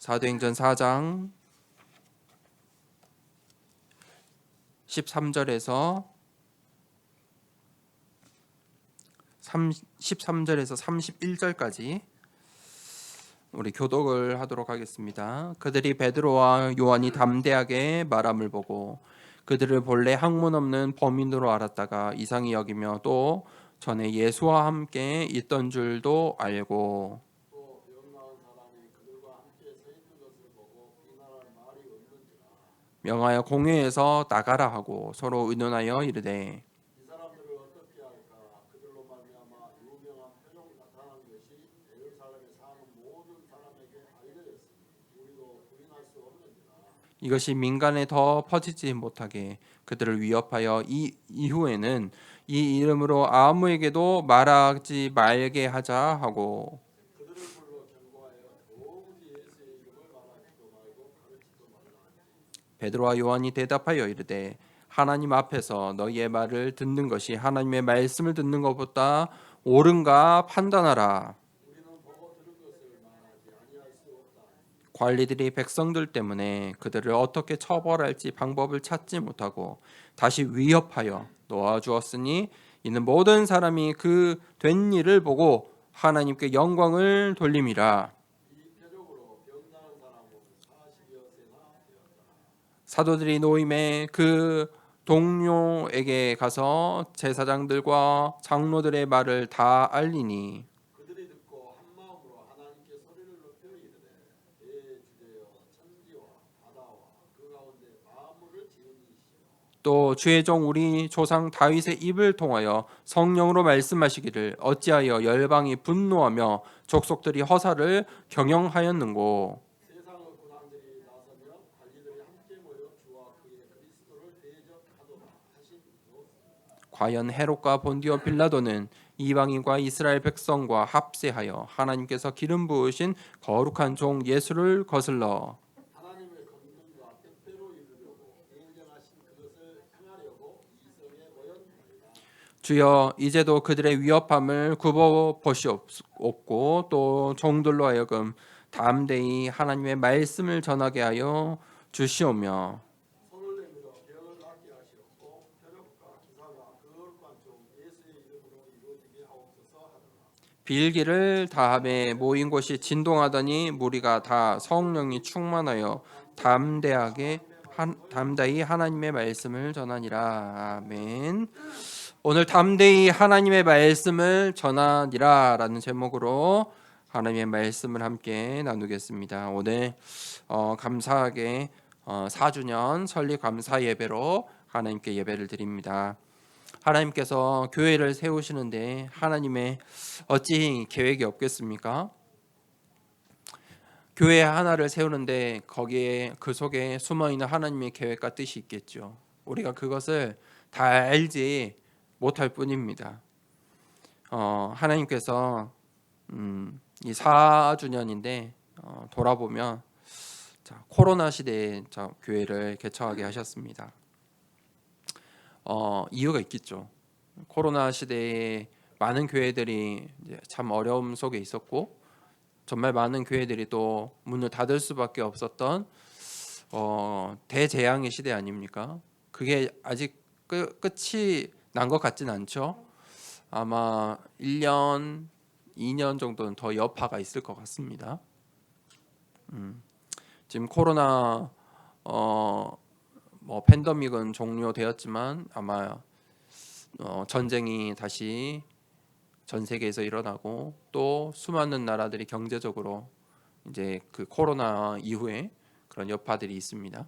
사도행전 4장 13절에서 31절까지 우리 교독을 하도록 하겠습니다. 그들이 베드로와 요한이 담대하게 말함을 보고 그들을 본래 학문 없는 범인으로 알았다가 이상히 여기며 또 전에 예수와 함께 있던 줄도 알고 명하여 공회에서 나가라 하고 서로 의논하여 이르되 이 사람들을 어떻게 할까? 그들로 말미암아 유명한 표적 나타난 것이 예루살렘에 사는 모든 사람에게 알려졌으니 우리도 부인할 수 없느니라. 이것이 민간에 더 퍼지지 못하게 그들을 위협하여 이후에는 이 이름으로 아무에게도 말하지 말게 하자 하고 그들을 불러 경고하여 도무지 예수의 이름을 말하지도 말고 가르치지도 말라 하니 베드로와 요한이 대답하여 이르되 하나님 앞에서 너희의 말을 듣는 것이 하나님의 말씀을 듣는 것보다 옳은가 판단하라. 우리는 보고 들은 것을 말하지 아니할 수 없다. 관리들이 백성들 때문에 그들을 어떻게 처벌할지 방법을 찾지 못하고 다시 위협하여 놓아주었으니 이는 모든 사람이 그 된 일을 보고 하나님께 영광을 돌림이라. 이 표적으로 병나은 사람은 40여 세나 되었다. 사도들이 노임에 그 동료에게 가서 제사장들과 장로들의 말을 다 알리니 그들이 듣고 한 마음으로 하나님께 소리를 높여 이르되 대주제여 천지와 바다와 그 가운데 만물을 지은 이시여 또 주의 종 우리 조상 다윗의 입을 통하여 성령으로 말씀하시기를 어찌하여 열방이 분노하며 족속들이 허사를 경영하였는고. 세상의 군왕들이 나서며 관리들이 함께 모여 주와 그의 그리스도를 대적하도다 하시니로 과연 헤롯과 본디오 빌라도는 이방인과 이스라엘 백성과 합세하여 하나님께서 기름 부으신 거룩한 종 예수를 거슬러 하나님의 건능과 뜻대로 이루려고 인정하신 그것을 행하려고 이성에 모였나이다. 주여 이제도 그들의 위협함을 굽어 보시옵고 또 종들로 하여금 담대히 하나님의 말씀을 전하게 하여 주시오며 손을 내밀어 벼를 낫게 하시옵고 표적과 기사가 거룩한 종 예수의 이름으로 이루어지게 하옵소서 하더라. 빌기를 다함에 모인 곳이 진동하더니 무리가 다 성령이 충만하여 담대히 하나님의 말씀을 전하니라. 아멘. 오늘 담대히 하나님의 말씀을 전하니라라는 제목으로 하나님의 말씀을 함께 나누겠습니다. 오늘 감사하게 4주년 설립 감사 예배로 하나님께 예배를 드립니다. 하나님께서 교회를 세우시는데 하나님의 어찌 계획이 없겠습니까? 교회 하나를 세우는데 거기에 그 속에 숨어있는 하나님의 계획과 뜻이 있겠죠. 우리가 그것을 다 알지 못할 뿐입니다. 하나님께서 이 4주년인데 돌아보면 코로나 시대에 교회를 개척하게 하셨습니다. 이유가 있겠죠. 코로나 시대에 많은 교회들이 이제 참 어려움 속에 있었고 정말 많은 교회들이 또 문을 닫을 수밖에 없었던 대재앙의 시대 아닙니까? 그게 아직 끝이 난 것 같진 않죠. 아마 1년, 2년 정도는 더 여파가 있을 것 같습니다. 지금 코로나 팬데믹은 종료되었지만 아마 전쟁이 다시 전 세계에서 일어나고 또 수많은 나라들이 경제적으로 이제 그 코로나 이후에 그런 여파들이 있습니다.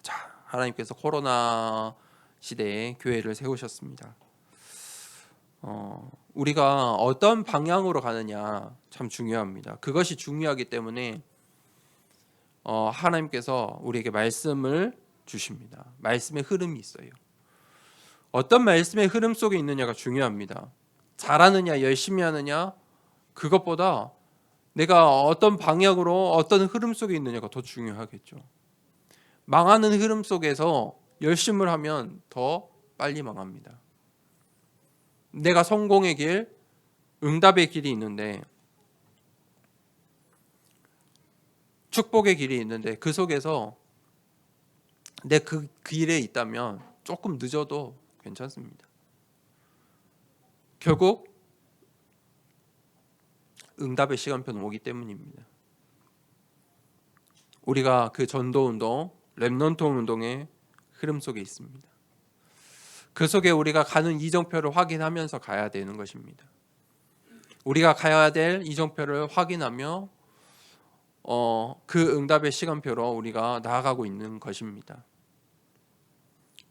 자, 하나님께서 코로나 시대에 교회를 세우셨습니다. 우리가 어떤 방향으로 가느냐 참 중요합니다. 그것이 중요하기 때문에 하나님께서 우리에게 말씀을 주십니다. 말씀의 흐름이 있어요. 어떤 말씀의 흐름 속에 있느냐가 중요합니다. 잘하느냐 열심히 하느냐 그것보다 내가 어떤 방향으로 어떤 흐름 속에 있느냐가 더 중요하겠죠. 망하는 흐름 속에서 열심을 하면 더 빨리 망합니다. 내가 성공의 길, 응답의 길이 있는데 축복의 길이 있는데 그 속에서 내 그 길에 있다면 조금 늦어도 괜찮습니다. 결국 응답의 시간표는 오기 때문입니다. 우리가 그 전도운동, 렘넌트 운동의 흐름 속에 있습니다. 그 속에 우리가 가는 이정표를 확인하면서 가야 되는 것입니다. 우리가 가야 될 이정표를 확인하며 그 응답의 시간표로 우리가 나아가고 있는 것입니다.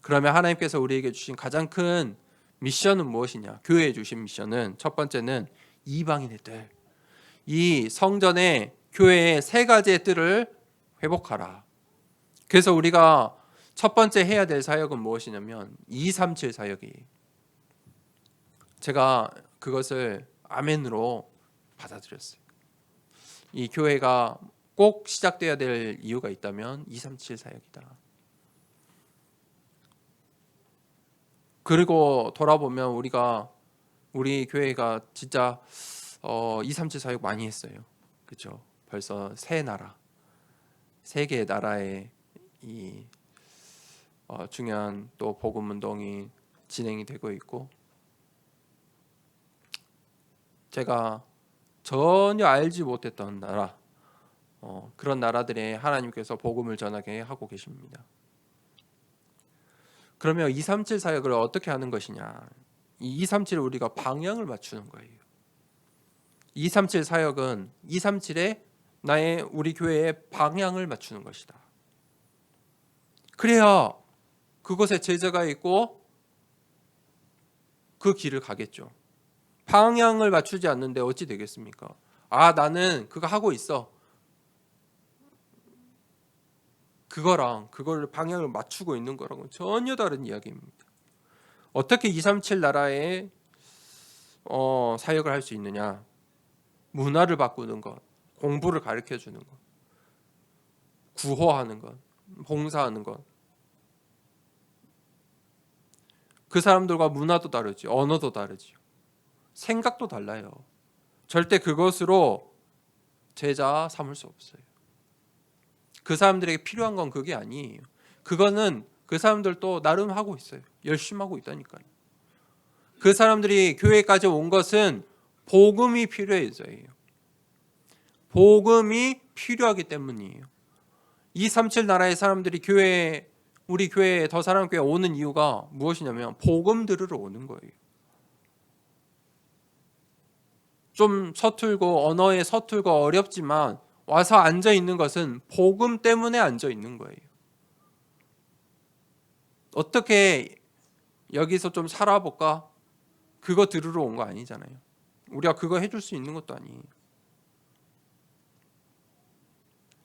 그러면 하나님께서 우리에게 주신 가장 큰 미션은 무엇이냐? 교회에 주신 미션은 첫 번째는 이방인의 뜰, 이 성전의 교회의 세 가지의 뜰을 회복하라. 그래서 우리가 첫 번째 해야 될 사역은 무엇이냐면 237 사역이에요. 제가 그것을 아멘으로 받아들였어요. 이 교회가 꼭 시작돼야 될 이유가 있다면 237 사역이다. 그리고 돌아보면 우리 교회가 진짜 237 사역 많이 했어요. 그렇죠? 벌써 세 개의 나라에 이 중요한 또 복음 운동이 진행이 되고 있고, 제가 전혀 알지 못했던 나라, 그런 나라들에 하나님께서 복음을 전하게 하고 계십니다. 그러면 237 사역을 어떻게 하는 것이냐? 이 237을 우리가 방향을 맞추는 거예요. 237 사역은 237에 우리 교회의 방향을 맞추는 것이다. 그래야 그곳에 제자가 있고 그 길을 가겠죠. 방향을 맞추지 않는데 어찌 되겠습니까? 나는 그거 하고 있어. 그걸 방향을 맞추고 있는 거랑은 전혀 다른 이야기입니다. 어떻게 237 나라에 사역을 할 수 있느냐? 문화를 바꾸는 것, 공부를 가르쳐 주는 것, 구호하는 것, 봉사하는 것. 그 사람들과 문화도 다르지, 언어도 다르지, 생각도 달라요. 절대 그것으로 제자 삼을 수 없어요. 그 사람들에게 필요한 건 그게 아니에요. 그거는 그 사람들도 나름 하고 있어요. 열심히 하고 있다니까요. 그 사람들이 교회까지 온 것은 복음이 필요해서예요. 복음이 필요하기 때문이에요. 237 나라의 사람들이 우리 교회에 더 사람 교회에 오는 이유가 무엇이냐면 복음 들으러 오는 거예요. 좀 서툴고 언어에 서툴고 어렵지만 와서 앉아 있는 것은 복음 때문에 앉아 있는 거예요. 어떻게 여기서 좀 살아볼까? 그거 들으러 온 거 아니잖아요. 우리가 그거 해줄 수 있는 것도 아니에요.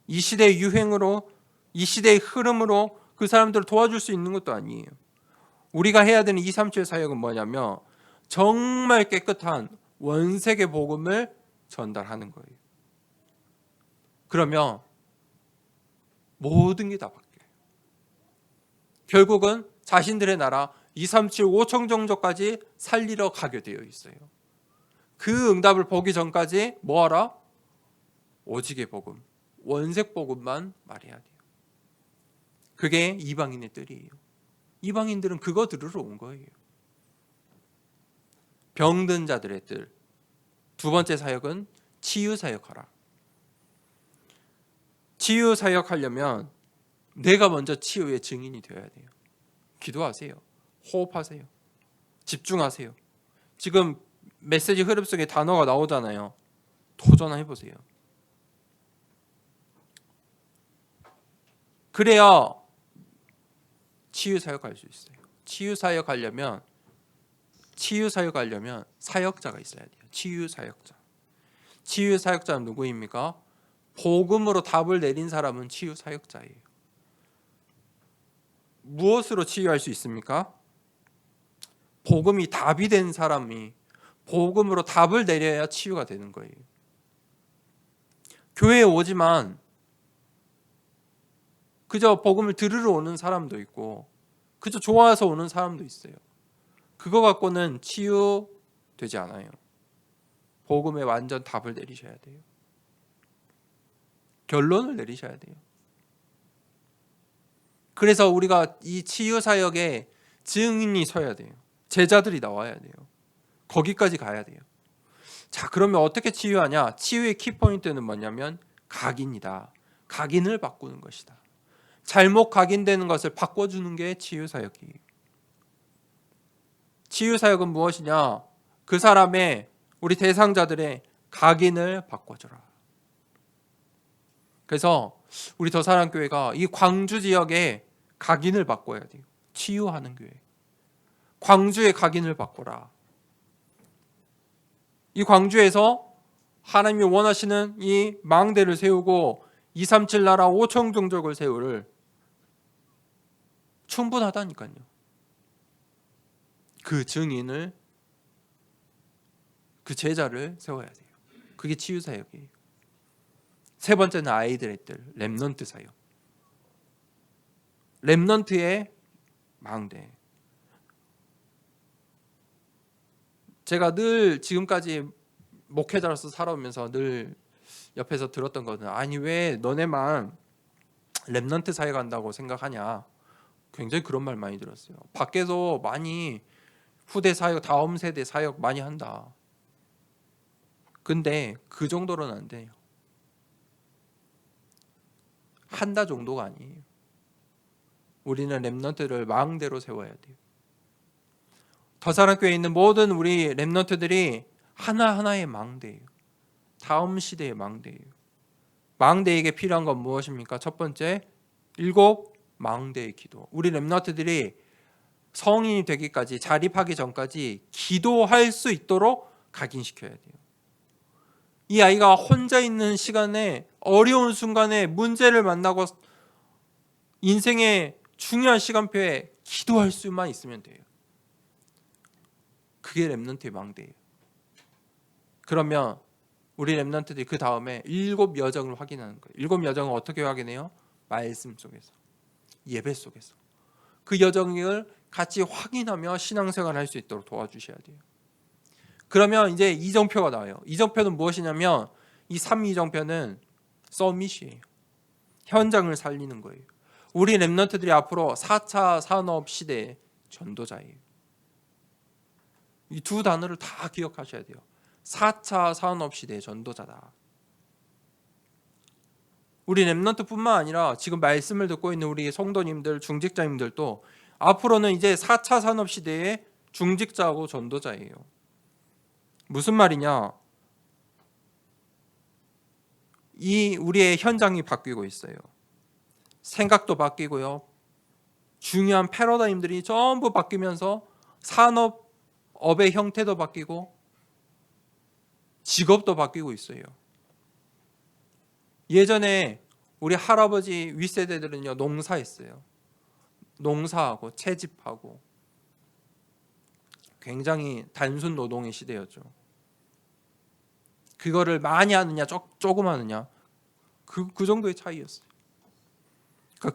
이 시대의 유행으로, 이 시대의 흐름으로 그 사람들을 도와줄 수 있는 것도 아니에요. 우리가 해야 되는 237 사역은 뭐냐면 정말 깨끗한 원색의 복음을 전달하는 거예요. 그러면 모든 게 다 바뀌어요. 결국은 자신들의 나라 237 5천 정도까지 살리러 가게 되어 있어요. 그 응답을 보기 전까지 뭐하라? 오직의 복음, 원색 복음만 말해야 돼요. 그게 이방인의 뜰이에요. 이방인들은 그거 들으러 온 거예요. 병든 자들의 뜰. 두 번째 사역은 치유 사역하라. 치유 사역하려면 내가 먼저 치유의 증인이 되어야 돼요. 기도하세요. 호흡하세요. 집중하세요. 지금 메시지 흐름 속에 단어가 나오잖아요. 도전해보세요. 그래야 치유 사역할 수 있어요. 치유 사역하려면 사역자가 있어야 돼요. 치유 사역자. 치유 사역자는 누구입니까? 복음으로 답을 내린 사람은 치유 사역자예요. 무엇으로 치유할 수 있습니까? 복음이 답이 된 사람이 복음으로 답을 내려야 치유가 되는 거예요. 교회에 오지만 그저 복음을 들으러 오는 사람도 있고 그저 좋아서 오는 사람도 있어요. 그거 갖고는 치유되지 않아요. 복음에 완전 답을 내리셔야 돼요. 결론을 내리셔야 돼요. 그래서 우리가 이 치유 사역에 증인이 서야 돼요. 제자들이 나와야 돼요. 거기까지 가야 돼요. 자, 그러면 어떻게 치유하냐? 치유의 키포인트는 뭐냐면 각인이다. 각인을 바꾸는 것이다. 잘못 각인되는 것을 바꿔주는 게 치유 사역이에요. 치유 사역은 무엇이냐? 그 사람의, 우리 대상자들의 각인을 바꿔줘라. 그래서 우리 더사랑교회가 이 광주 지역에 각인을 바꿔야 돼요. 치유하는 교회. 광주의 각인을 바꿔라. 이 광주에서 하나님이 원하시는 이 망대를 세우고 237 나라 5천 종족을 세울 충분하다니까요. 그 증인을, 그 제자를 세워야 돼요. 그게 치유 사역이에요. 세 번째는 아이들의 뜰, 렘넌트 사역. 렘넌트의 망대. 제가 늘 지금까지 목회자로서 살아오면서 늘 옆에서 들었던 거는, 아니 왜 너네만 렘넌트 사역한다고 생각하냐. 굉장히 그런 말 많이 들었어요. 밖에서 많이 후대 사역, 다음 세대 사역 많이 한다. 근데 그 정도로는 안 돼요. 한다 정도가 아니에요. 우리는 렘넌트를 망대로 세워야 돼요. 더사랑교회에 있는 모든 우리 렘넌트들이 하나하나의 망대예요. 다음 시대의 망대예요. 망대에게 필요한 건 무엇입니까? 첫 번째, 7 망대의 기도. 우리 렘넌트들이 성인이 되기까지, 자립하기 전까지 기도할 수 있도록 각인시켜야 돼요. 이 아이가 혼자 있는 시간에, 어려운 순간에 문제를 만나고 인생의 중요한 시간표에 기도할 수만 있으면 돼요. 그게 렘넌트의 망대예요. 그러면 우리 렘넌트들이 그 다음에 7 여정을 확인하는 거예요. 7 여정을 어떻게 확인해요? 말씀 속에서, 예배 속에서. 그 여정을 같이 확인하며 신앙생활을 할 수 있도록 도와주셔야 돼요. 그러면 이제 이정표가 나와요. 이정표는 무엇이냐면 이 3이정표는 서밋이에요. 현장을 살리는 거예요. 우리 렘넌트들이 앞으로 4차 산업 시대의 전도자예요. 이 두 단어를 다 기억하셔야 돼요. 4차 산업 시대의 전도자다. 우리 렘넌트뿐만 아니라 지금 말씀을 듣고 있는 우리 성도님들, 중직자님들도 앞으로는 이제 4차 산업 시대의 중직자하고 전도자예요. 무슨 말이냐? 이 우리의 현장이 바뀌고 있어요. 생각도 바뀌고요. 중요한 패러다임들이 전부 바뀌면서 산업의 형태도 바뀌고 직업도 바뀌고 있어요. 예전에 우리 할아버지 윗세대들은요, 농사했어요. 농사하고 채집하고 굉장히 단순 노동의 시대였죠. 그거를 많이 하느냐 조금 하느냐 그 정도의 차이였어요.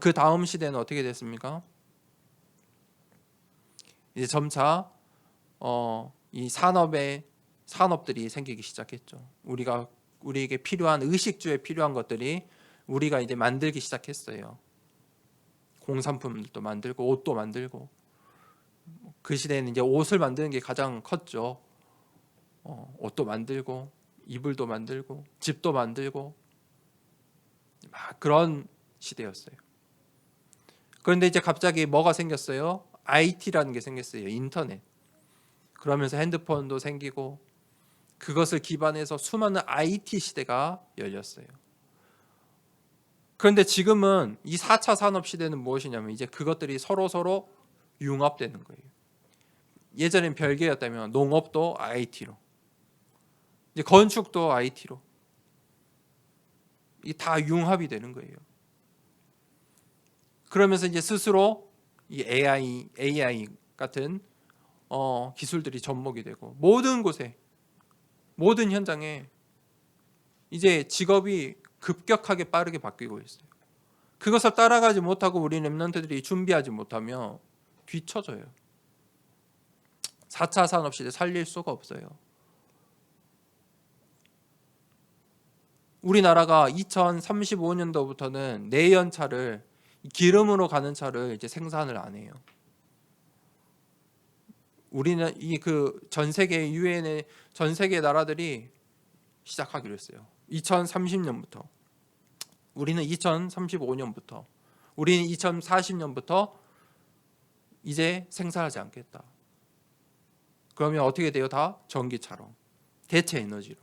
그 다음 시대는 어떻게 됐습니까? 이제 점차 이 산업들이 생기기 시작했죠. 우리에게 필요한 의식주에 필요한 것들이 우리가 이제 만들기 시작했어요. 공산품들도 만들고 옷도 만들고. 그 시대에는 이제 옷을 만드는 게 가장 컸죠. 옷도 만들고 이불도 만들고 집도 만들고 막 그런 시대였어요. 그런데 이제 갑자기 뭐가 생겼어요? IT라는 게 생겼어요. 인터넷. 그러면서 핸드폰도 생기고 그것을 기반해서 수많은 IT 시대가 열렸어요. 그런데 지금은 이 4차 산업 시대는 무엇이냐면 이제 그것들이 서로 융합되는 거예요. 예전엔 별개였다면 농업도 IT로, 이제 건축도 IT로, 이 다 융합이 되는 거예요. 그러면서 이제 스스로 이 AI 같은 기술들이 접목이 되고 모든 곳에, 모든 현장에 이제 직업이 급격하게 빠르게 바뀌고 있어요. 그것을 따라가지 못하고 우리 렘넌트들이 준비하지 못하면 뒤처져요. 4차 산업시대 살릴 수가 없어요. 우리나라가 2035년도부터는 내연차를 기름으로 가는 차를 이제 생산을 안 해요. 우리는 이 그 전 세계 유엔의 전 세계 나라들이 시작하기로 했어요. 2030년부터. 우리는 2035년부터. 우리는 2040년부터 이제 생산하지 않겠다. 그러면 어떻게 돼요? 다 전기차로, 대체 에너지로.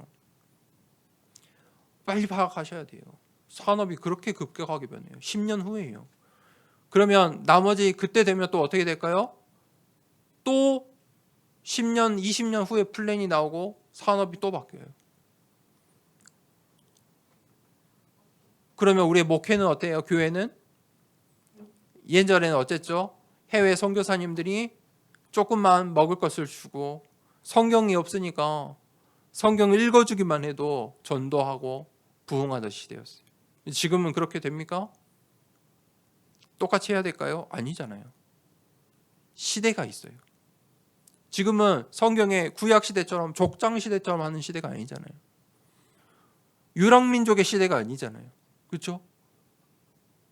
빨리 파악하셔야 돼요. 산업이 그렇게 급격하게 변해요. 10년 후에요. 그러면 나머지 그때 되면 또 어떻게 될까요? 또 10년, 20년 후에 플랜이 나오고 산업이 또 바뀌어요. 그러면 우리의 목회는 어때요? 교회는 예전에는 어쨌죠? 해외 선교사님들이 조금만 먹을 것을 주고 성경이 없으니까 성경 읽어주기만 해도 전도하고 부흥하던 시대였어요. 지금은 그렇게 됩니까? 똑같이 해야 될까요? 아니잖아요. 시대가 있어요. 지금은 성경의 구약 시대처럼 족장 시대처럼 하는 시대가 아니잖아요. 유랑민족의 시대가 아니잖아요. 그렇죠?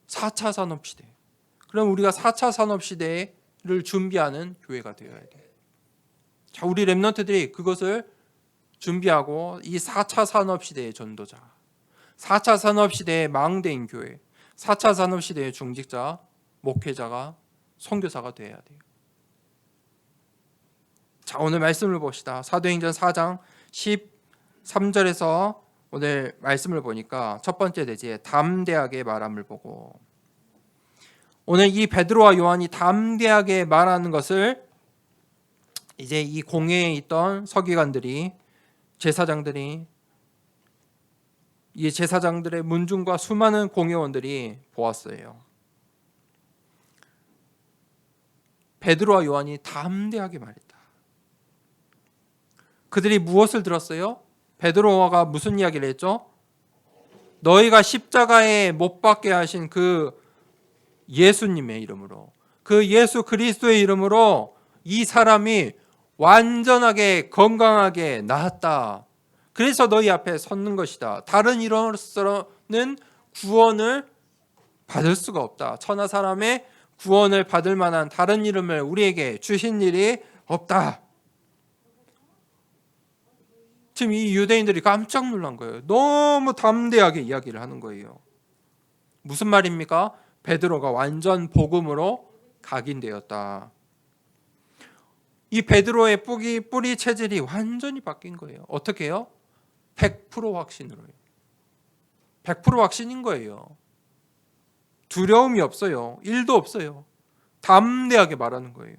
4차 산업 시대. 그럼 우리가 4차 산업 시대를 준비하는 교회가 되어야 돼요. 자, 우리 렘넌트들이 그것을 준비하고 이 4차 산업 시대의 전도자, 4차 산업 시대의 망대인 교회, 4차 산업 시대의 중직자, 목회자가, 선교사가 되어야 돼요. 자, 오늘 말씀을 봅시다. 사도행전 4장 13절에서 오늘 말씀을 보니까 첫 번째 대지에 담대하게 말함을 보고, 오늘 이 베드로와 요한이 담대하게 말하는 것을 이제 이 공회에 있던 서기관들이, 제사장들이, 이 제사장들의 문중과 수많은 공회원들이 보았어요. 베드로와 요한이 담대하게 말했다. 그들이 무엇을 들었어요? 베드로가 무슨 이야기를 했죠? 너희가 십자가에 못 박게 하신 그 예수님의 이름으로, 그 예수 그리스도의 이름으로 이 사람이 완전하게 건강하게 나았다. 그래서 너희 앞에 섰는 것이다. 다른 이름으로서는 구원을 받을 수가 없다. 천하 사람의 구원을 받을 만한 다른 이름을 우리에게 주신 일이 없다. 지금 이 유대인들이 깜짝 놀란 거예요. 너무 담대하게 이야기를 하는 거예요. 무슨 말입니까? 베드로가 완전 복음으로 각인되었다. 이 베드로의 뿌리 체질이 완전히 바뀐 거예요. 어떻게 해요? 100% 확신으로요. 100% 확신인 거예요. 두려움이 없어요. 일도 없어요. 담대하게 말하는 거예요.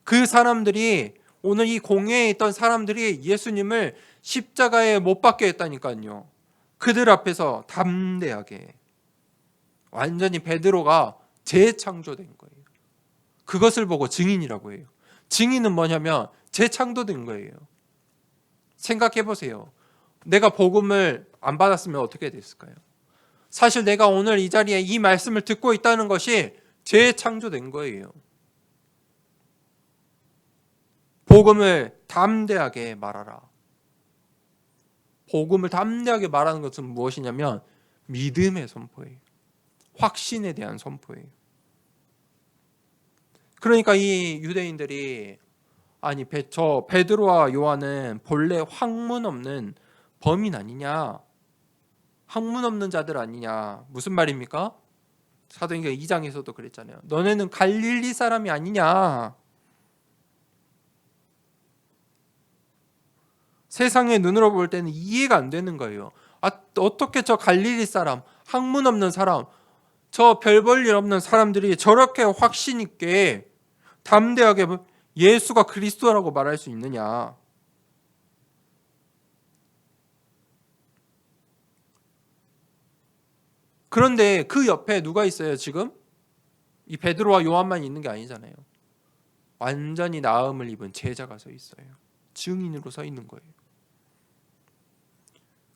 그 사람들이, 오늘 이 공회에 있던 사람들이 예수님을 십자가에 못 박게 했다니까요. 그들 앞에서 담대하게, 완전히 베드로가 재창조된 거예요. 그것을 보고 증인이라고 해요. 증인은 뭐냐면 재창조된 거예요. 생각해 보세요. 내가 복음을 안 받았으면 어떻게 됐을까요? 사실 내가 오늘 이 자리에 이 말씀을 듣고 있다는 것이 재창조된 거예요. 복음을 담대하게 말하라. 복음을 담대하게 말하는 것은 무엇이냐면 믿음의 선포예요. 확신에 대한 선포예요. 그러니까 이 유대인들이, 아니 저 베드로와 요한은 본래 학문 없는 범인 아니냐, 학문 없는 자들 아니냐. 무슨 말입니까? 사도행전 2장에서도 그랬잖아요. 너네는 갈릴리 사람이 아니냐. 세상의 눈으로 볼 때는 이해가 안 되는 거예요. 어떻게 저 갈릴리 사람, 학문 없는 사람, 저 별 볼 일 없는 사람들이 저렇게 확신 있게 담대하게 예수가 그리스도라고 말할 수 있느냐. 그런데 그 옆에 누가 있어요 지금? 이 베드로와 요한만 있는 게 아니잖아요. 완전히 나음을 입은 제자가 서 있어요. 증인으로 서 있는 거예요.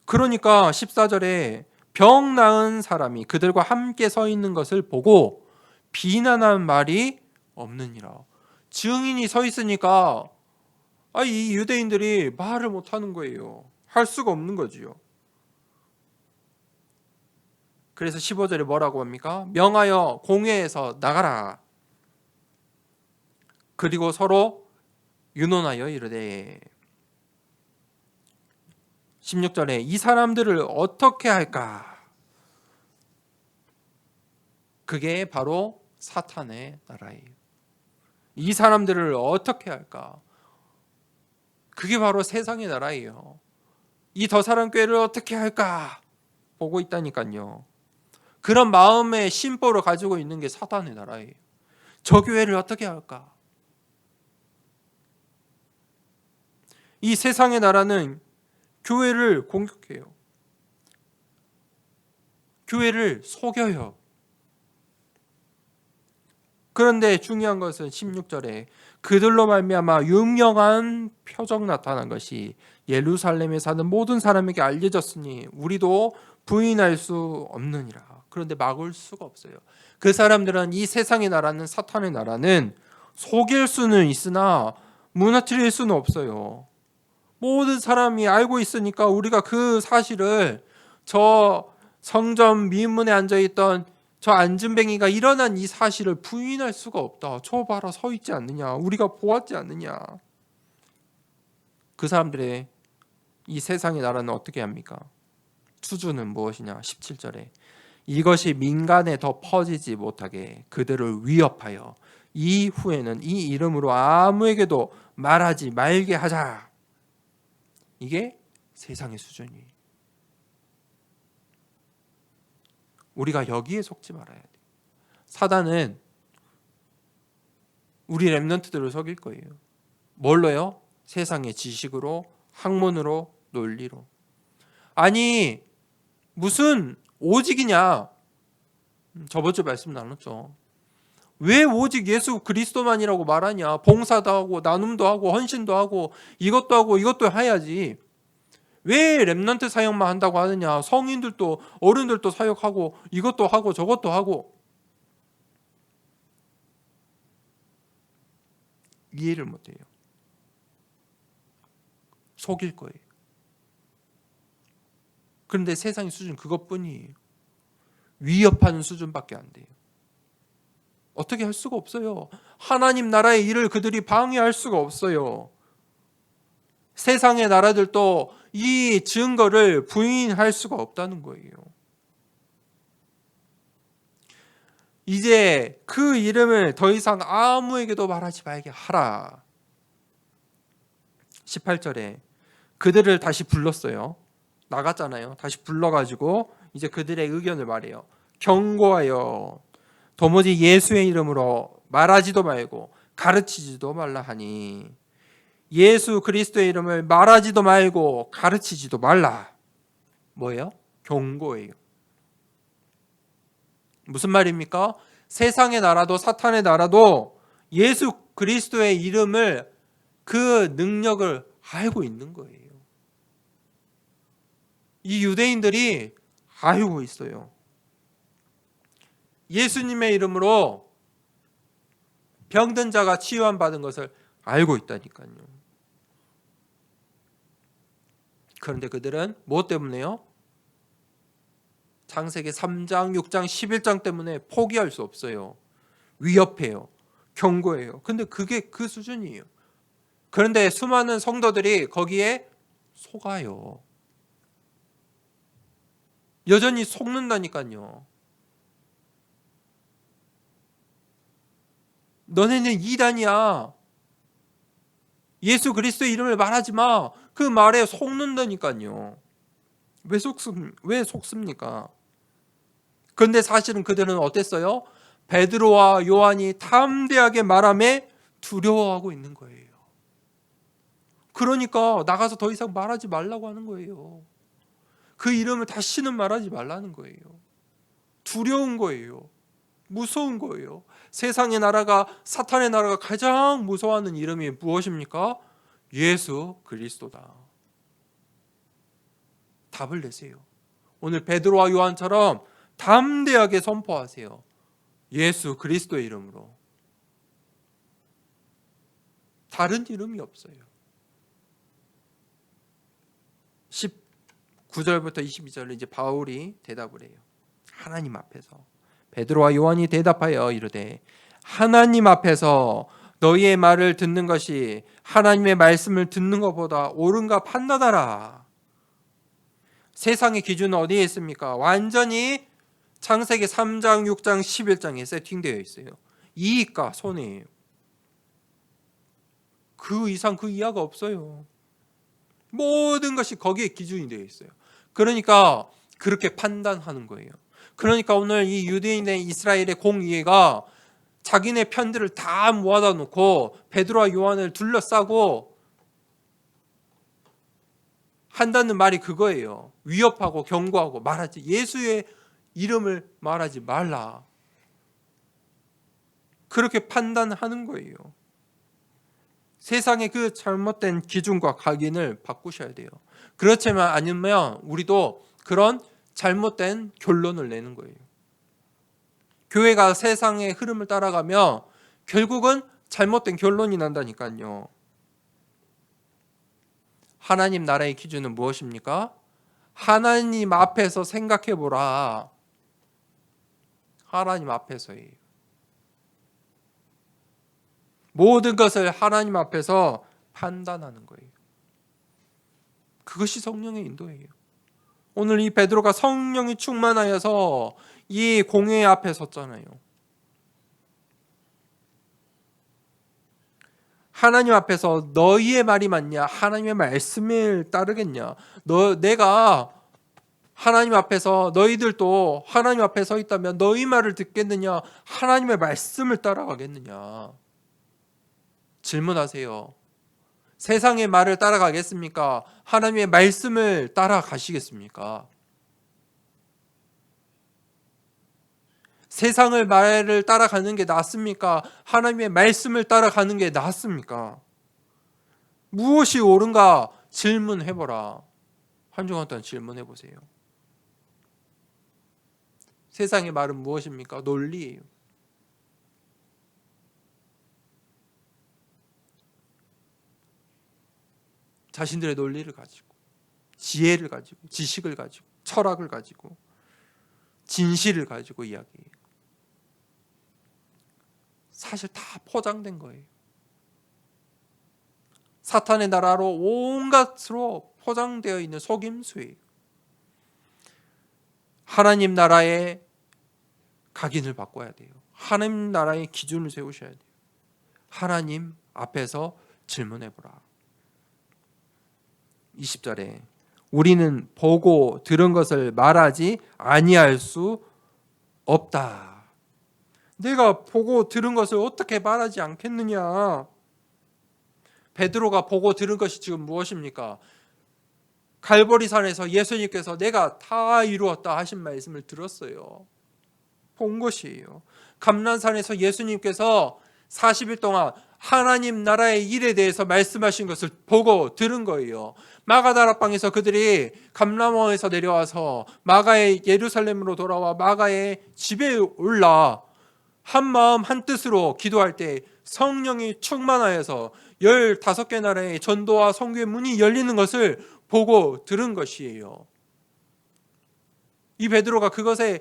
그러니까 14절에 병 나은 사람이 그들과 함께 서 있는 것을 보고 비난한 말이 없느니라. 증인이 서 있으니까 이 유대인들이 말을 못 하는 거예요. 할 수가 없는 거지요. 그래서 15절에 뭐라고 합니까? 명하여 공회에서 나가라. 그리고 서로 윤논하여 이르되 16절에 이 사람들을 어떻게 할까? 그게 바로 사탄의 나라예요. 이 사람들을 어떻게 할까? 그게 바로 세상의 나라예요. 이 더사랑교회를 어떻게 할까? 보고 있다니까요. 그런 마음의 심보를 가지고 있는 게 사탄의 나라예요. 저 교회를 어떻게 할까? 이 세상의 나라는 교회를 공격해요. 교회를 속여요. 그런데 중요한 것은 16절에 그들로 말미암아 유명한 표적 나타난 것이 예루살렘에 사는 모든 사람에게 알려졌으니 우리도 부인할 수 없느니라. 그런데 막을 수가 없어요. 그 사람들은 이 세상의 나라는 사탄의 나라는 속일 수는 있으나 무너뜨릴 수는 없어요. 모든 사람이 알고 있으니까 우리가 그 사실을 저 성전 미문에 앉아있던 저 안진뱅이가 일어난 이 사실을 부인할 수가 없다. 저 봐라 서 있지 않느냐. 우리가 보았지 않느냐. 그 사람들의 이 세상의 나라는 어떻게 합니까? 수준은 무엇이냐? 17절에 이것이 민간에 더 퍼지지 못하게 그들을 위협하여 이후에는 이 이름으로 아무에게도 말하지 말게 하자. 이게 세상의 수준이에요. 우리가 여기에 속지 말아야 돼요. 사단은 우리 렘넌트들을 속일 거예요. 뭘로요? 세상의 지식으로, 학문으로, 논리로. 아니 무슨 오직이냐? 저번 주 말씀 나눴죠. 왜 오직 예수 그리스도만이라고 말하냐? 봉사도 하고 나눔도 하고 헌신도 하고 이것도 하고 이것도 해야지. 왜 렘넌트 사역만 한다고 하느냐? 성인들도 어른들도 사역하고 이것도 하고 저것도 하고. 이해를 못해요. 속일 거예요. 그런데 세상의 수준 그것뿐이에요. 위협하는 수준밖에 안 돼요. 어떻게 할 수가 없어요. 하나님 나라의 일을 그들이 방해할 수가 없어요. 세상의 나라들도 이 증거를 부인할 수가 없다는 거예요. 이제 그 이름을 더 이상 아무에게도 말하지 말게 하라. 18절에 그들을 다시 불렀어요. 나갔잖아요. 다시 불러가지고 이제 그들의 의견을 말해요. 경고하여 도무지 예수의 이름으로 말하지도 말고 가르치지도 말라 하니 예수 그리스도의 이름을 말하지도 말고 가르치지도 말라. 뭐예요? 경고예요. 무슨 말입니까? 세상의 나라도 사탄의 나라도 예수 그리스도의 이름을 그 능력을 알고 있는 거예요. 이 유대인들이 알고 있어요. 예수님의 이름으로 병든 자가 치유함 받은 것을 알고 있다니까요. 그런데 그들은 무엇 때문에요? 창세기 3장, 6장, 11장 때문에 포기할 수 없어요. 위협해요. 경고해요. 근데 그게 그 수준이에요. 그런데 수많은 성도들이 거기에 속아요. 여전히 속는다니까요. 너네는 이단이야. 예수 그리스도의 이름을 말하지 마. 그 말에 속는다니까요. 왜 속습니까? 그런데 사실은 그들은 어땠어요? 베드로와 요한이 담대하게 말함에 두려워하고 있는 거예요. 그러니까 나가서 더 이상 말하지 말라고 하는 거예요. 그 이름을 다시는 말하지 말라는 거예요. 두려운 거예요. 무서운 거예요. 세상의 나라가 사탄의 나라가 가장 무서워하는 이름이 무엇입니까? 예수 그리스도다. 답을 내세요. 오늘 베드로와 요한처럼 담대하게 선포하세요. 예수 그리스도의 이름으로. 다른 이름이 없어요. 19절부터 22절에 이제 바울이 대답을 해요. 하나님 앞에서. 베드로와 요한이 대답하여 이르되 하나님 앞에서 너희의 말을 듣는 것이 하나님의 말씀을 듣는 것보다 옳은가 판단하라. 세상의 기준은 어디에 있습니까? 완전히 창세기 3장, 6장, 11장에 세팅되어 있어요. 이익과 손해예요. 그 이상 그 이하가 없어요. 모든 것이 거기에 기준이 되어 있어요. 그러니까 그렇게 판단하는 거예요. 그러니까 오늘 이 유대인의 이스라엘의 공의회가 자기네 편들을 다 모아다 놓고 베드로와 요한을 둘러싸고 한다는 말이 그거예요. 위협하고 경고하고 말하지, 예수의 이름을 말하지 말라. 그렇게 판단하는 거예요. 세상의 그 잘못된 기준과 각인을 바꾸셔야 돼요. 그렇지만 아니면 우리도 그런 잘못된 결론을 내는 거예요. 교회가 세상의 흐름을 따라가면 결국은 잘못된 결론이 난다니까요. 하나님 나라의 기준은 무엇입니까? 하나님 앞에서 생각해 보라. 하나님 앞에서예요. 모든 것을 하나님 앞에서 판단하는 거예요. 그것이 성령의 인도예요. 오늘 이 베드로가 성령이 충만하여서 이 공회 앞에 섰잖아요. 하나님 앞에서 너희의 말이 맞냐? 하나님의 말씀을 따르겠냐? 내가 하나님 앞에서 너희들도 하나님 앞에 서 있다면 너희 말을 듣겠느냐? 하나님의 말씀을 따라가겠느냐? 질문하세요. 세상의 말을 따라가겠습니까? 하나님의 말씀을 따라가시겠습니까? 세상의 말을 따라가는 게 낫습니까? 하나님의 말씀을 따라가는 게 낫습니까? 무엇이 옳은가 질문해보라. 한 주간 동안 질문해보세요. 세상의 말은 무엇입니까? 논리예요. 자신들의 논리를 가지고, 지혜를 가지고, 지식을 가지고, 철학을 가지고, 진실을 가지고 이야기해요. 사실 다 포장된 거예요. 사탄의 나라로 온갖으로 포장되어 있는 속임수예요. 하나님 나라의 각인을 바꿔야 돼요. 하나님 나라의 기준을 세우셔야 돼요. 하나님 앞에서 질문해보라. 20절에 우리는 보고 들은 것을 말하지 아니할 수 없다. 내가 보고 들은 것을 어떻게 말하지 않겠느냐? 베드로가 보고 들은 것이 지금 무엇입니까? 갈보리산에서 예수님께서 내가 다 이루었다 하신 말씀을 들었어요. 본 것이에요. 감난산에서 예수님께서 40일 동안 하나님 나라의 일에 대해서 말씀하신 것을 보고 들은 거예요. 마가다락방에서 그들이 감람원에서 내려와서 마가의 예루살렘으로 돌아와 마가의 집에 올라 한마음 한뜻으로 기도할 때 성령이 충만하여서 15개 나라의 전도와 선교의 문이 열리는 것을 보고 들은 것이에요. 이 베드로가 그것에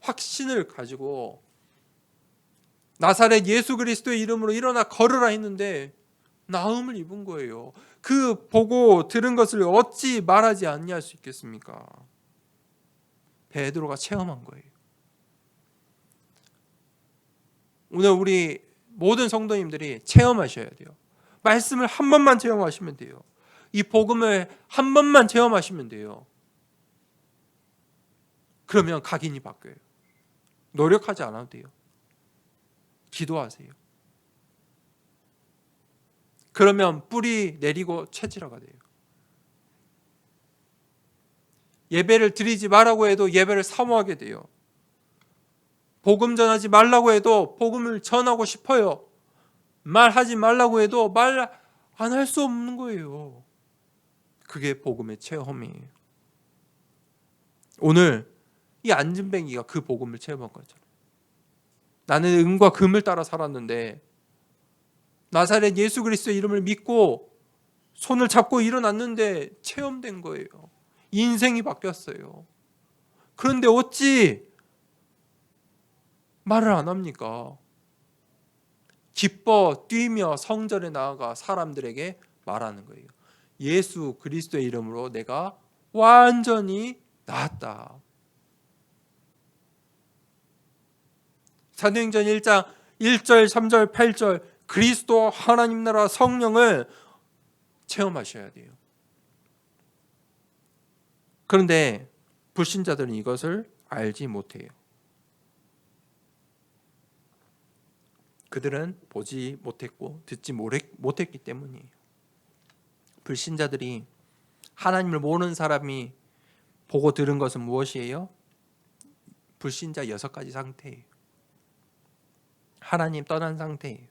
확신을 가지고 나사렛 예수 그리스도의 이름으로 일어나 걸으라 했는데 나음을 입은 거예요. 그 보고 들은 것을 어찌 말하지 아니할 수 있겠습니까? 베드로가 체험한 거예요. 오늘 우리 모든 성도님들이 체험하셔야 돼요. 말씀을 한 번만 체험하시면 돼요. 이 복음을 한 번만 체험하시면 돼요. 그러면 각인이 바뀌어요. 노력하지 않아도 돼요. 기도하세요. 그러면 뿌리 내리고 채질화가 돼요. 예배를 드리지 말라고 해도 예배를 사모하게 돼요. 복음 전하지 말라고 해도 복음을 전하고 싶어요. 말하지 말라고 해도 말 안 할 수 없는 거예요. 그게 복음의 체험이에요. 오늘 이 안진뱅이가 그 복음을 체험한 거죠. 나는 은과 금을 따라 살았는데 나사렛 예수 그리스도의 이름을 믿고 손을 잡고 일어났는데 체험된 거예요. 인생이 바뀌었어요. 그런데 어찌 말을 안 합니까? 기뻐 뛰며 성전에 나아가 사람들에게 말하는 거예요. 예수 그리스도의 이름으로 내가 완전히 나았다. 사도행전 1장 1절, 3절, 8절 그리스도 하나님 나라 성령을 체험하셔야 돼요. 그런데 불신자들은 이것을 알지 못해요. 그들은 보지 못했고 듣지 못했기 때문이에요. 불신자들이 하나님을 모르는 사람이 보고 들은 것은 무엇이에요? 불신자 6가지 상태예요. 하나님 떠난 상태예요.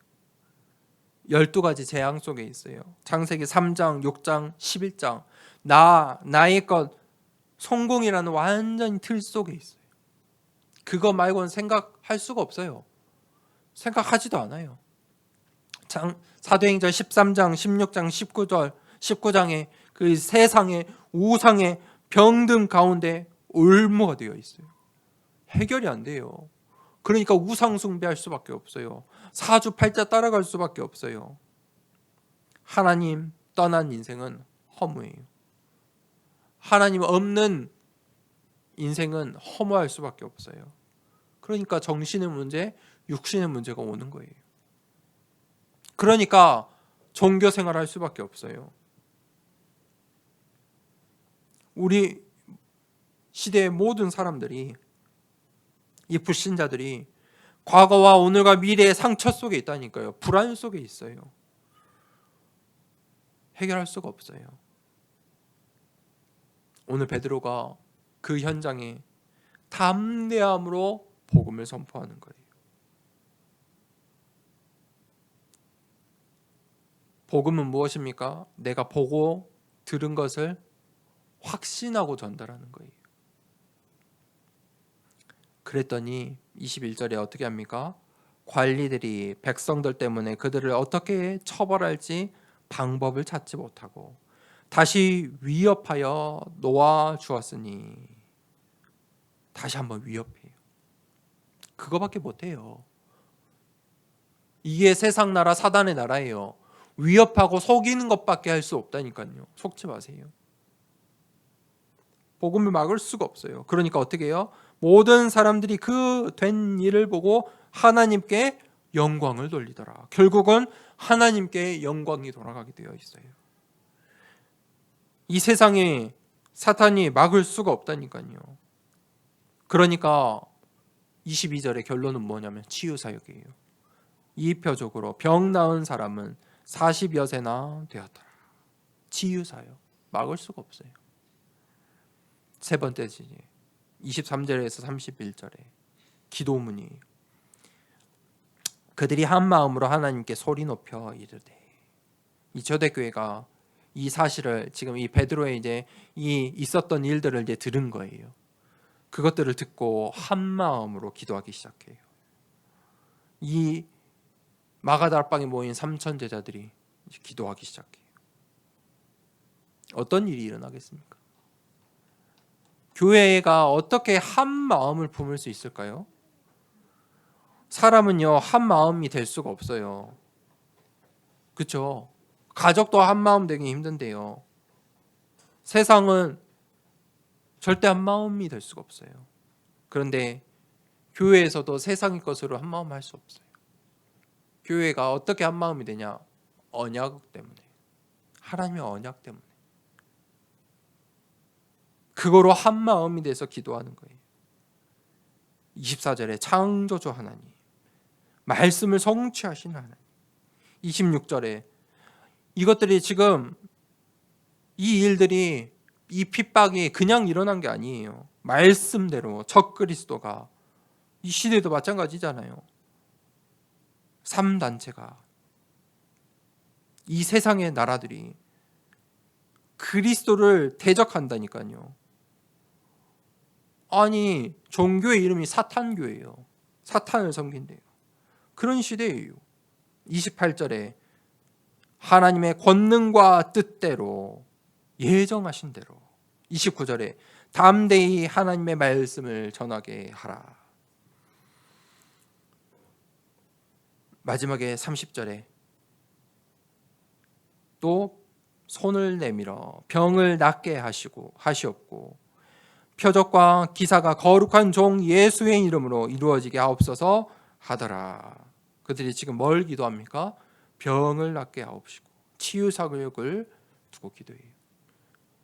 12가지 재앙 속에 있어요. 창세기 3장, 6장, 11장 나의 것, 성공이라는 완전히 틀 속에 있어요. 그거 말고는 생각할 수가 없어요. 생각하지도 않아요. 사도행전 13장, 16장, 19장에 그 세상의 우상의 병든 가운데 올무가 되어 있어요. 해결이 안 돼요. 그러니까 우상 숭배할 수밖에 없어요. 사주팔자 따라갈 수밖에 없어요. 하나님 떠난 인생은 허무해요. 하나님 없는 인생은 허무할 수밖에 없어요. 그러니까 정신의 문제, 육신의 문제가 오는 거예요. 그러니까 종교 생활할 수밖에 없어요. 우리 시대의 모든 사람들이, 이 불신자들이 과거와 오늘과 미래의 상처 속에 있다니까요. 불안 속에 있어요. 해결할 수가 없어요. 오늘 베드로가 그 현장에 담대함으로 복음을 선포하는 거예요. 복음은 무엇입니까? 내가 보고 들은 것을 확신하고 전달하는 거예요. 그랬더니 21절에 어떻게 합니까? 관리들이 백성들 때문에 그들을 어떻게 처벌할지 방법을 찾지 못하고 다시 위협하여 놓아 주었으니, 다시 한번 위협해요. 그거밖에 못해요. 이게 세상 나라 사단의 나라예요. 위협하고 속이는 것밖에 할 수 없다니까요. 속지 마세요. 복음을 막을 수가 없어요. 그러니까 어떻게 해요? 모든 사람들이 그 된 일을 보고 하나님께 영광을 돌리더라. 결국은 하나님께 영광이 돌아가게 되어 있어요. 이 세상에 사탄이 막을 수가 없다니까요. 그러니까 22절의 결론은 뭐냐면 치유사역이에요. 이표적으로 병 나은 사람은 40여 세나 되었더라. 치유사역. 막을 수가 없어요. 세 번째지 23절에서 31절에 기도문이, 그들이 한 마음으로 하나님께 소리 높여 이르되, 이 초대교회가 이 사실을 지금 이 베드로의 이제 이 있었던 일들을 이제 들은 거예요. 그것들을 듣고 한 마음으로 기도하기 시작해요. 이 마가다락방에 모인 3천 제자들이 기도하기 시작해요. 어떤 일이 일어나겠습니까? 교회가 어떻게 한 마음을 품을 수 있을까요? 사람은요, 한 마음이 될 수가 없어요. 그렇죠? 가족도 한 마음 되기 힘든데요. 세상은 절대 한 마음이 될 수가 없어요. 그런데 교회에서도 세상의 것으로 한 마음 할 수 없어요. 교회가 어떻게 한 마음이 되냐? 언약 때문에. 하나님의 언약 때문에. 그거로 한 마음이 돼서 기도하는 거예요. 24절에 창조주 하나님, 말씀을 성취하신 하나님. 26절에 이것들이 지금 이 일들이, 이 핍박이 그냥 일어난 게 아니에요. 말씀대로 적그리스도가, 이 시대도 마찬가지잖아요. 3단체가, 이 세상의 나라들이 그리스도를 대적한다니까요. 아니, 종교의 이름이 사탄교예요. 사탄을 섬긴대요. 그런 시대예요. 28절에 하나님의 권능과 뜻대로, 예정하신 대로. 29절에 담대히 하나님의 말씀을 전하게 하라. 마지막에 30절에 또 손을 내밀어 병을 낫게 하시옵고 표적과 기사가 거룩한 종 예수의 이름으로 이루어지게 하옵소서 하더라. 그들이 지금 뭘 기도합니까? 병을 낫게 하옵시고 치유 사역을 두고 기도해요.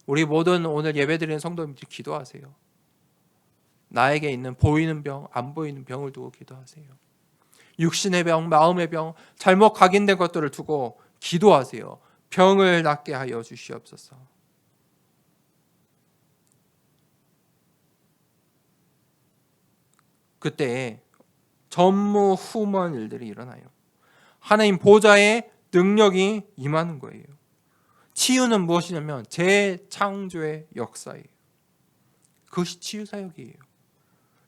우리 모든 오늘 예배드리는 성도님들이 기도하세요. 나에게 있는 보이는 병, 안 보이는 병을 두고 기도하세요. 육신의 병, 마음의 병, 잘못 각인된 것들을 두고 기도하세요. 병을 낫게 하여 주시옵소서. 그때 전무후무한 일들이 일어나요. 하나님 보좌의 능력이 임하는 거예요. 치유는 무엇이냐면 재창조의 역사예요. 그것이 치유 사역이에요.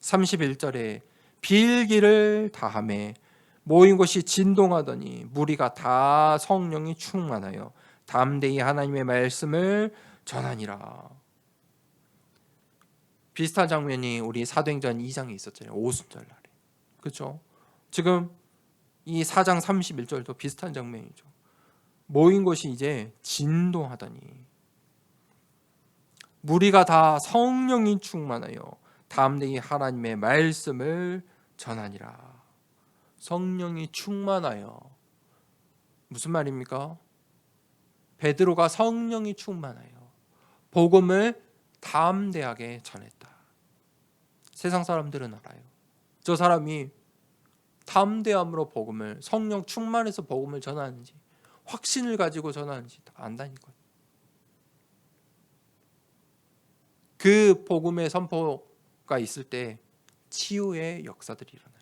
31절에 빌기를 다하매 모인 곳이 진동하더니 무리가 다 성령이 충만하여 담대히 하나님의 말씀을 전하니라. 비슷한 장면이 우리 사도행전 2장에 있었잖아요. 오순절 날에. 그렇죠? 지금 이 4장 31절도 비슷한 장면이죠. 모인 곳이 이제 진동하더니 무리가 다 성령이 충만하여 담대히 하나님의 말씀을 전하니라. 성령이 충만하여 무슨 말입니까? 베드로가 성령이 충만하여 복음을 담대하게 전했다. 세상 사람들은 알아요. 저 사람이 담대함으로 복음을, 성령 충만해서 복음을 전하는지, 확신을 가지고 전하는지 다 안다니까요. 그 복음의 선포가 있을 때 치유의 역사들이 일어나요.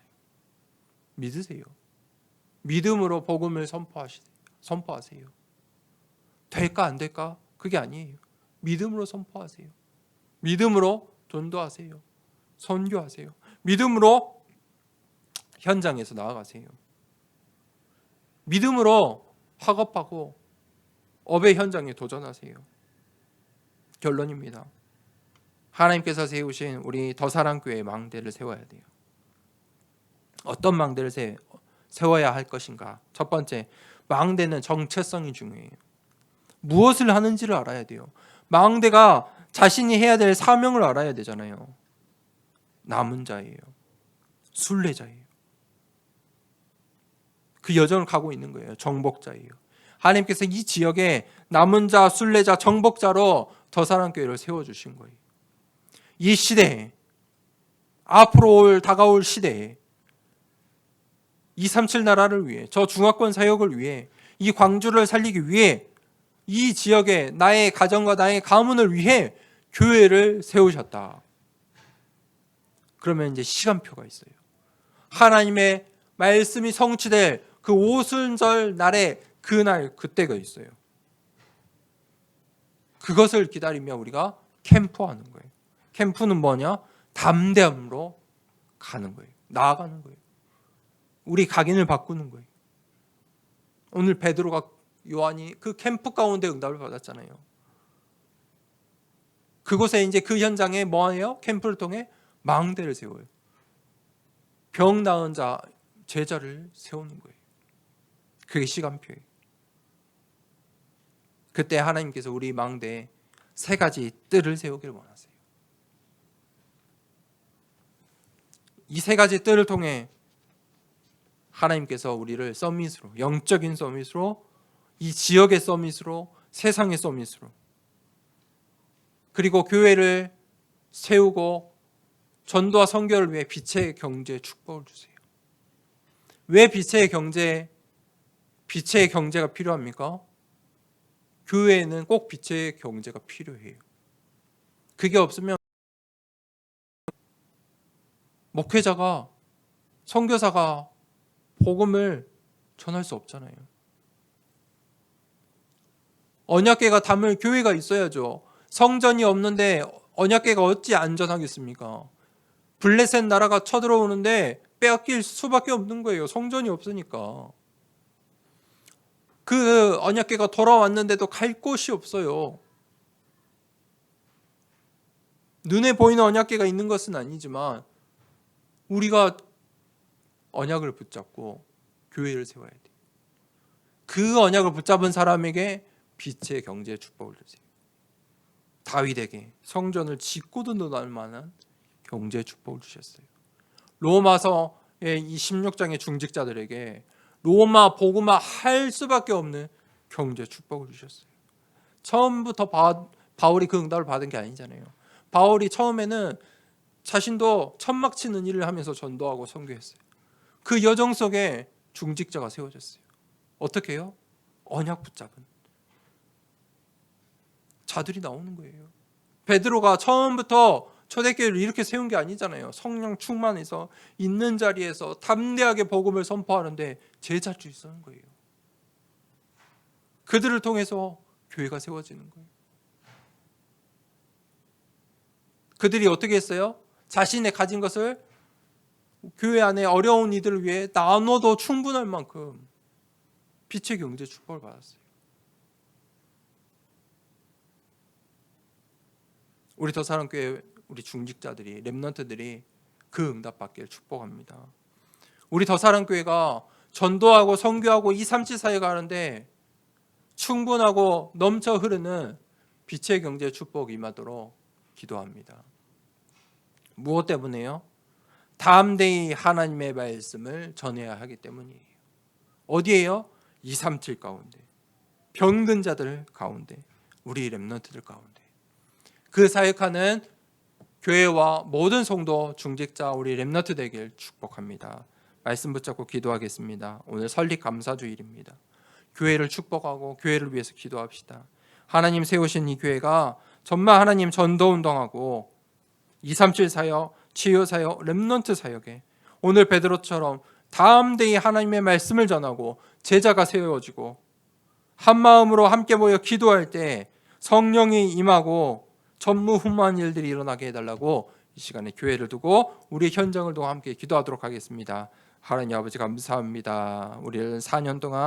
믿으세요. 믿음으로 복음을 선포하세요. 될까 안 될까? 그게 아니에요. 믿음으로 선포하세요. 믿음으로 전도하세요. 선교하세요. 믿음으로 현장에서 나아가세요. 믿음으로 학업하고 업의 현장에 도전하세요. 결론입니다. 하나님께서 세우신 우리 더사랑교회의 망대를 세워야 돼요. 어떤 망대를 세워야 할 것인가? 첫 번째, 망대는 정체성이 중요해요. 무엇을 하는지를 알아야 돼요. 망대가 자신이 해야 될 사명을 알아야 되잖아요. 남은 자예요. 순례자예요. 그 여정을 가고 있는 거예요. 정복자예요. 하나님께서 이 지역에 남은 자, 순례자, 정복자로 더사랑교회를 세워주신 거예요. 이 시대에, 앞으로 다가올 시대에 237 나라를 위해, 저 중화권 사역을 위해, 이 광주를 살리기 위해, 이 지역에 나의 가정과 나의 가문을 위해 교회를 세우셨다. 그러면 이제 시간표가 있어요. 하나님의 말씀이 성취될 그 오순절 날에 그날 그때가 있어요. 그것을 기다리며 우리가 캠프하는 거예요. 캠프는 뭐냐? 담대함으로 가는 거예요. 나아가는 거예요. 우리 각인을 바꾸는 거예요. 오늘 베드로가 요한이 그 캠프 가운데 응답을 받았잖아요. 그곳에 이제 그 현장에 뭐 해요? 캠프를 통해 망대를 세워요. 병 나은 자, 제자를 세우는 거예요. 그게 시간표예요. 그때 하나님께서 우리 망대에 3가지 뜰을 세우기를 원하세요. 이 3가지 뜰을 통해 하나님께서 우리를 서밋으로, 영적인 서밋으로, 이 지역의 서밋으로, 세상의 서밋으로, 그리고 교회를 세우고 전도와 선교를 위해 빛의 경제에 축복을 주세요. 왜 빛의 경제가 필요합니까? 교회에는 꼭 빛의 경제가 필요해요. 그게 없으면 목회자가, 선교사가 복음을 전할 수 없잖아요. 언약궤가 담을 교회가 있어야죠. 성전이 없는데 언약궤가 어찌 안전하겠습니까? 블레셋 나라가 쳐들어오는데 빼앗길 수밖에 없는 거예요. 성전이 없으니까. 그 언약궤가 돌아왔는데도 갈 곳이 없어요. 눈에 보이는 언약궤가 있는 것은 아니지만 우리가 언약을 붙잡고 교회를 세워야 돼요. 그 언약을 붙잡은 사람에게 빛의 경제 축복을 주세요. 다윗에게 성전을 짓고도 넣을 만한 경제 축복을 주셨어요. 로마서의 이 16장의 중직자들에게 로마 복음화 할 수밖에 없는 경제 축복을 주셨어요. 처음부터 바울이 그 응답을 받은 게 아니잖아요. 바울이 처음에는 자신도 천막 치는 일을 하면서 전도하고 선교했어요. 그 여정 속에 중직자가 세워졌어요. 어떻게 해요? 언약 붙잡은 자들이 나오는 거예요. 베드로가 처음부터 초대교회를 이렇게 세운 게 아니잖아요. 성령 충만해서 있는 자리에서 담대하게 복음을 선포하는데 제자들이 쓰는 거예요. 그들을 통해서 교회가 세워지는 거예요. 그들이 어떻게 했어요? 자신의 가진 것을 교회 안에 어려운 이들을 위해 나눠도 충분할 만큼 빛의 경제 축복을 받았어요. 우리 더사랑교회 우리 중직자들이 렘넌트들이 그 응답 받기를 축복합니다. 우리 더사랑교회가 전도하고 선교하고 237 사역을 하는데 충분하고 넘쳐 흐르는 빛의 경제 축복이 임하도록 기도합니다. 무엇 때문에요? 담대히 하나님의 말씀을 전해야 하기 때문이에요. 어디에요? 237 가운데, 병든 자들 가운데, 우리 렘넌트들 가운데. 그 사역하는 교회와 모든 성도 중직자 우리 렘넌트 되길 축복합니다. 말씀 붙잡고 기도하겠습니다. 오늘 설립 감사주일입니다. 교회를 축복하고 교회를 위해서 기도합시다. 하나님 세우신 이 교회가 정말 하나님 전도운동하고 237 사역, 치유 사역, 렘넌트 사역에 오늘 베드로처럼 담대히 하나님의 말씀을 전하고 제자가 세워지고 한 마음으로 함께 모여 기도할 때 성령이 임하고 전무후무한 일들이 일어나게 해달라고 이 시간에 교회를 두고 우리 현장을 두고 함께 기도하도록 하겠습니다. 하나님 아버지 감사합니다. 우리를 4년 동안